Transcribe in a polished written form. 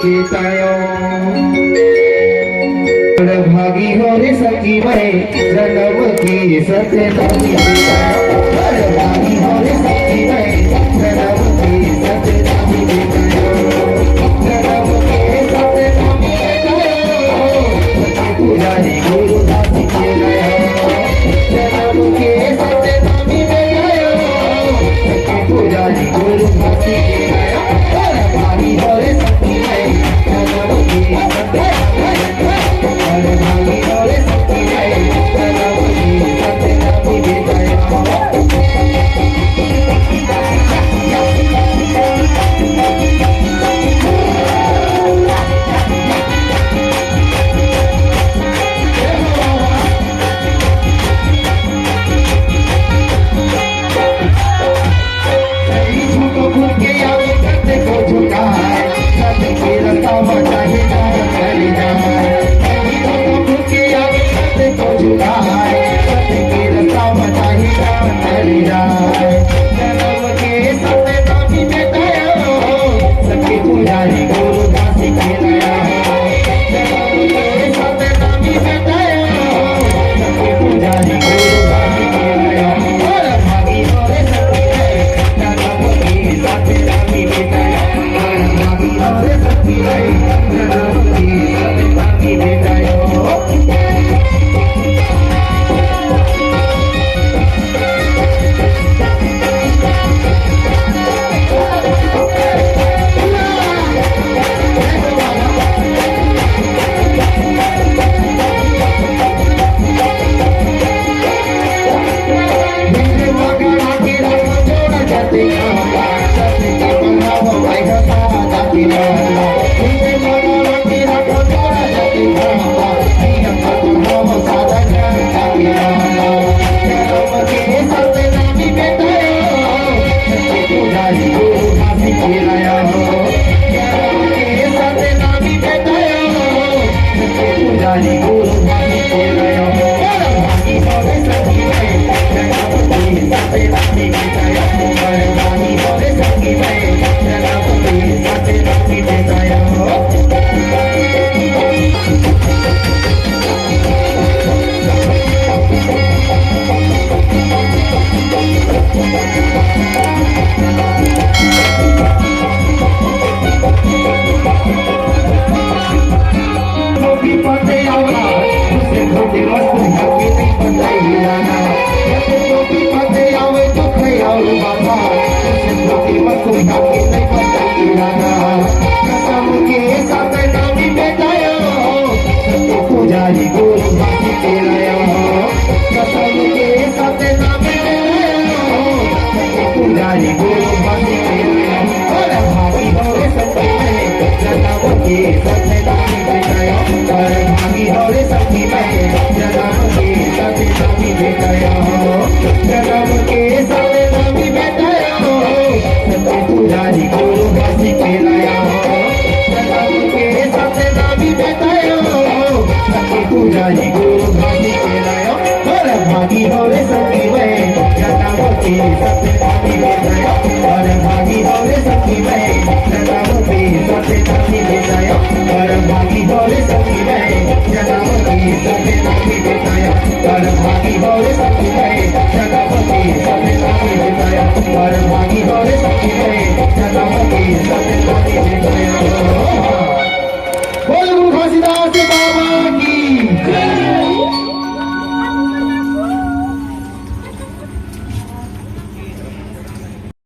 चेतायो भागी हो रे सखी मैं जन्म की सत्य भागी हो रे सखी मैं जन्म की सत्य भागी जन्म के सत्य पुजारी गुरु दासी के जन्म के सत्य पुजारी गुरु दासी के भागी हो रे सखी मैं जन्म की सत्य पुजारी गुरु भागी के लायो और भागी हो रे सखी मैं जन्म की सत्य भागी के लायो और भागी हो रे सखी मैं जन्म की सत्य भागी के लायो और भागी हो रे सखी मैं जन्म की सत्य भागी के लायो और भागी हो रे सखी मैं जन्म की सत्य भागी के लायो और भागी हो रे सखी मैं जन्म की सत्य भागी के लायो बोल गुरु घासीदास बाबा